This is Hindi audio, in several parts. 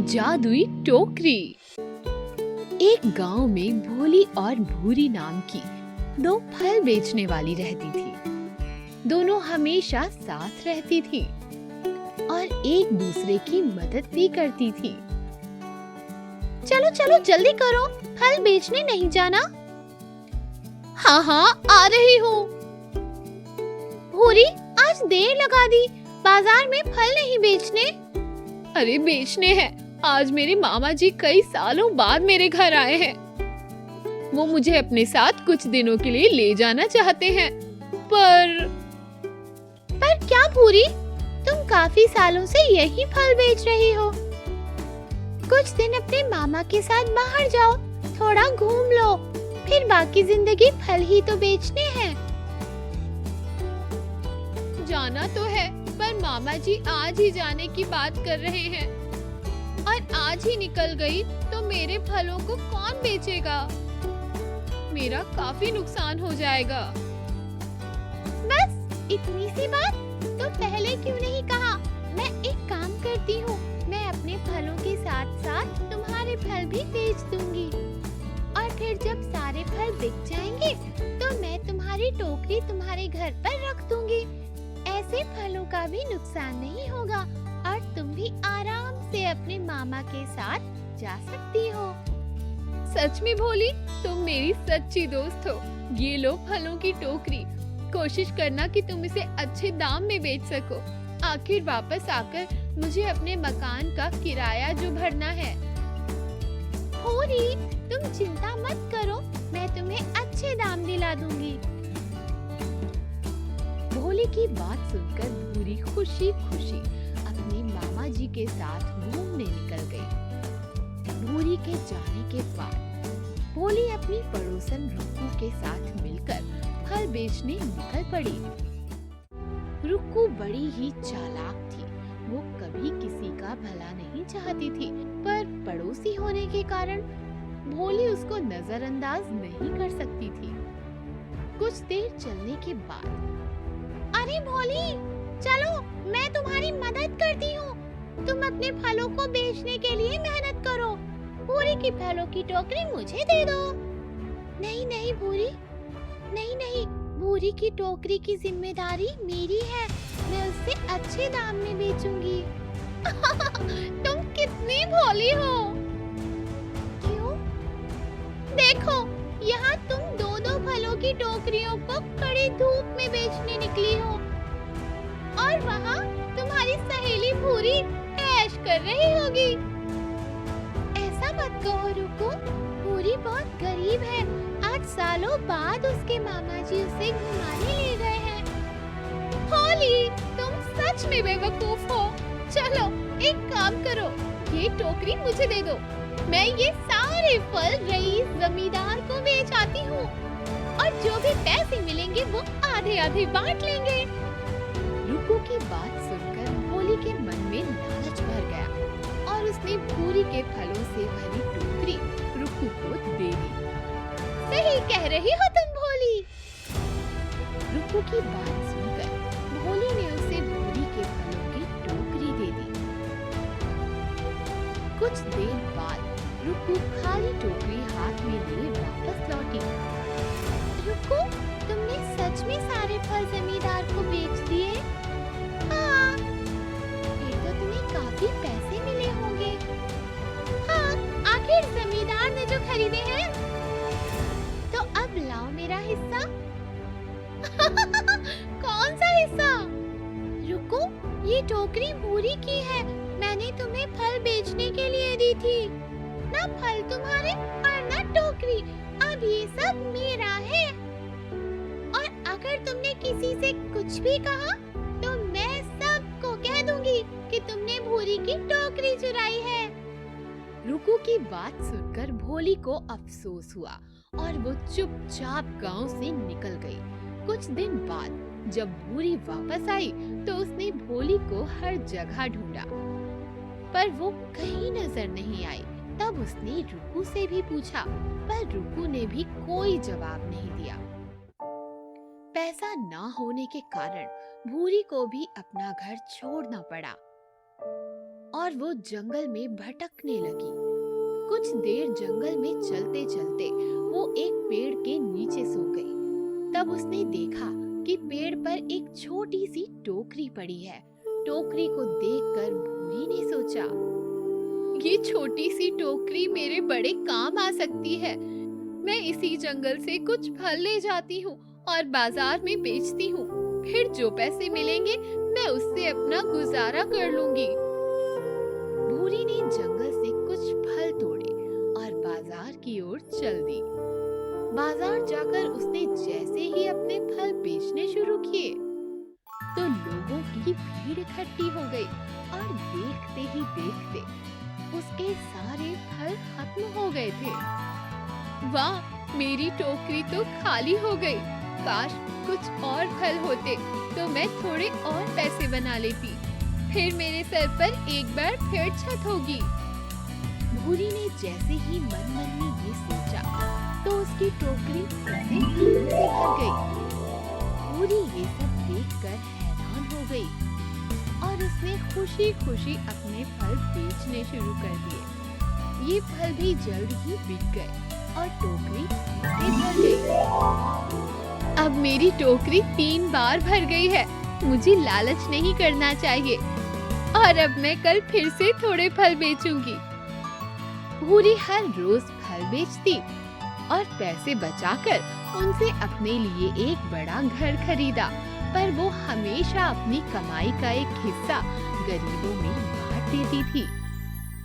जादुई टोकरी। एक गांव में भोली और भूरी नाम की दो फल बेचने वाली रहती थी। दोनों हमेशा साथ रहती थी और एक दूसरे की मदद भी करती थी। चलो चलो जल्दी करो, फल बेचने नहीं जाना? हाँ हाँ आ रही हूँ। भूरी, आज देर लगा दी, बाजार में फल नहीं बेचने? अरे बेचने हैं। आज मेरे मामा जी कई सालों बाद मेरे घर आए हैं। वो मुझे अपने साथ कुछ दिनों के लिए ले जाना चाहते हैं। पर क्या भूरी, तुम काफी सालों से यही फल बेच रही हो। कुछ दिन अपने मामा के साथ बाहर जाओ, थोड़ा घूम लो, फिर बाकी जिंदगी फल ही तो बेचने हैं। जाना तो है, पर मामा जी आज ही जाने की बात कर रहे हैं और आज ही निकल गई तो मेरे फलों को कौन बेचेगा? मेरा काफी नुकसान हो जाएगा। बस इतनी सी बात, तो पहले क्यों नहीं कहा? मैं एक काम करती हूँ, मैं अपने फलों के साथ साथ तुम्हारे फल भी बेच दूंगी और फिर जब सारे फल बिक जाएंगे तो मैं तुम्हारी टोकरी तुम्हारे घर पर रख दूंगी। ऐसे फलों का भी नुकसान नहीं होगा और तुम भी आराम से अपने मामा के साथ जा सकती हो। सच में भोली, तुम मेरी सच्ची दोस्त हो। ये लो फलों की टोकरी, कोशिश करना कि तुम इसे अच्छे दाम में बेच सको। आखिर वापस आकर मुझे अपने मकान का किराया जो भरना है। भोली, तुम चिंता मत करो, मैं तुम्हें अच्छे दाम दिला दूंगी। भोली की बात सुनकर भूरी खुशी खुशी अपने मामा जी के साथ घूमने निकल गई। भूरी के जाने के बाद भोली अपनी पड़ोसन रुक्कू के साथ मिलकर फल बेचने निकल पड़ी। रुक्कू बड़ी ही चालाक थी। वो कभी किसी का भला नहीं चाहती थी, पर पड़ोसी होने के कारण भोली उसको नजरअंदाज नहीं कर सकती थी। कुछ देर चलने के बाद, अरे भोली, चलो मैं तुम्हारी मदद करती हूँ। तुम अपने फलों को बेचने के लिए मेहनत करो। भूरी की फलों की टोकरी मुझे दे दो। नहीं नहीं भूरी, नहीं नहीं, भूरी की टोकरी की जिम्मेदारी मेरी है। मैं उससे अच्छे दाम में बेचूंगी। तुम कितनी भोली हो। क्यों? देखो, यहाँ तुम दो फलों की टोकरियों को कड़ी धूप में बेचने निकली हो और वहाँ तुम्हारी सहेली भूरी ऐश कर रही होगी। ऐसा मत कहो रुको, भूरी बहुत गरीब है। आज सालों बाद उसके मामा जी उसे घुमाने ले गए हैं। भोली, तुम सच में बेवकूफ हो। चलो एक काम करो, ये टोकरी मुझे दे दो। मैं ये सारे फल रईस जमींदार को बेच आती हूँ और जो भी पैसे मिलेंगे वो आधे आधे बांट लेंगे। रुक्कू की बात सुनकर भोली के मन में लालच भर गया और उसने भूरी के फलों से भरी टोकरी रुक्कू को दे दी। सही कह रही हो तुम भोली। रुक्कू की बात सुनकर भोली ने उसे भूरी के फलों की टोकरी दे दी। कुछ देर बाद रुक्कू खाली टोकरी हाथ में लिए वापस लौटी। रुक्कू, तुमने सच में सारे फल जमींदार को बेच दिए? हाँ। फिर तो तुम्हें काफी पैसे मिले होंगे। हाँ, आखिर जमींदार ने जो खरीदे हैं। तो अब लाओ मेरा हिस्सा। कौन सा हिस्सा? रुक्कू, ये टोकरी भूरी की है। मैंने तुम्हें फल बेचने के लिए दी थी। ना फल तुम्हारे और ना टोकरी, अब ये सब मेरा है। और अगर तुमने किसी से कुछ भी कहा तो मैं सबको कह दूंगी कि तुमने भूरी की टोकरी चुराई है। रुक्कू की बात सुनकर भोली को अफसोस हुआ और वो चुपचाप गांव से निकल गई। कुछ दिन बाद जब भूरी वापस आई तो उसने भोली को हर जगह ढूंढा, पर वो कहीं नजर नहीं आई। तब उसने रुक्कू से भी पूछा, पर रुक्कू ने भी कोई जवाब नहीं दिया। पैसा ना होने के कारण भूरी को भी अपना घर छोड़ना पड़ा। और वो जंगल में भटकने लगी। कुछ देर जंगल में चलते चलते वो एक पेड़ के नीचे सो गई। तब उसने देखा कि पेड़ पर एक छोटी सी टोकरी पड़ी है। टोकरी को देखकर भूरी ने सोचा, ये छोटी सी टोकरी मेरे बड़े काम आ सकती है। मैं इसी जंगल से कुछ फल ले जाती हूँ और बाजार में बेचती हूँ। फिर जो पैसे मिलेंगे मैं उससे अपना गुजारा कर लूंगी। भूरी ने जंगल से कुछ फल तोड़े और बाजार की ओर चल दी। बाजार जाकर उसने जैसे ही अपने फल बेचने शुरू किए तो लोगों की भीड़ इकट्ठी हो गई और देखते ही देखते उसके सारे फल खत्म हो गए थे। वाह, मेरी टोकरी तो खाली हो गई। काश कुछ और फल होते तो मैं थोड़े और पैसे बना लेती। फिर मेरे सर पर एक बार फिर छत होगी। भूरी ने जैसे ही मन मन में ये सोचा तो उसकी टोकरी फिर से फूलों से भर गई। भूरी ये सब देखकर हैरान हो गई और उसने खुशी खुशी अपने फल बेचने शुरू कर दिए। ये फल भी जल्द ही बिक गए और टोकरी से भर गई। अब मेरी टोकरी 3 बार भर गई है। मुझे लालच नहीं करना चाहिए और अब मैं कल फिर से थोड़े फल बेचूंगी। भूरी हर रोज फल बेचती और पैसे बचाकर उनसे अपने लिए एक बड़ा घर खरीदा। पर वो हमेशा अपनी कमाई का एक हिस्सा गरीबों में बांट देती थी।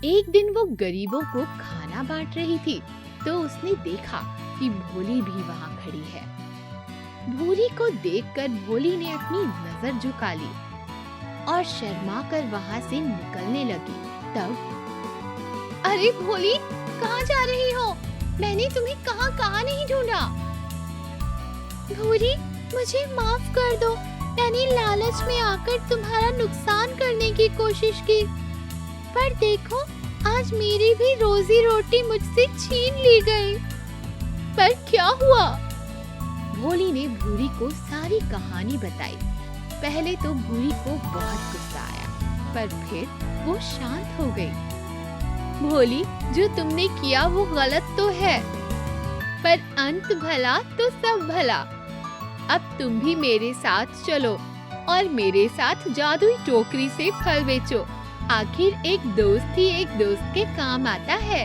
एक दिन वो गरीबों को खाना बांट रही थी तो उसने देखा कि भोली भी वहाँ खड़ी है। भूरी को देखकर भोली ने अपनी नजर झुका ली और शर्मा कर वहाँ से निकलने लगी। तब, अरे भोली, कहाँ जा रही हो? मैंने तुम्हें कहाँ नहीं ढूंढा। भूरी, मुझे माफ कर दो। मैंने लालच में आकर तुम्हारा नुकसान करने की कोशिश की। पर देखो, आज मेरी भी रोजी रोटी मुझसे छीन ली गई। पर क्या हुआ? भोली ने भूरी को सारी कहानी बताई। पहले तो भूरी को बहुत गुस्सा आया, पर फिर वो शांत हो गई। भोली, जो तुमने किया वो गलत तो है, पर अंत भला तो सब भला। अब तुम भी मेरे साथ चलो और मेरे साथ जादुई टोकरी से फल बेचो। आखिर एक दोस्त ही एक दोस्त के काम आता है।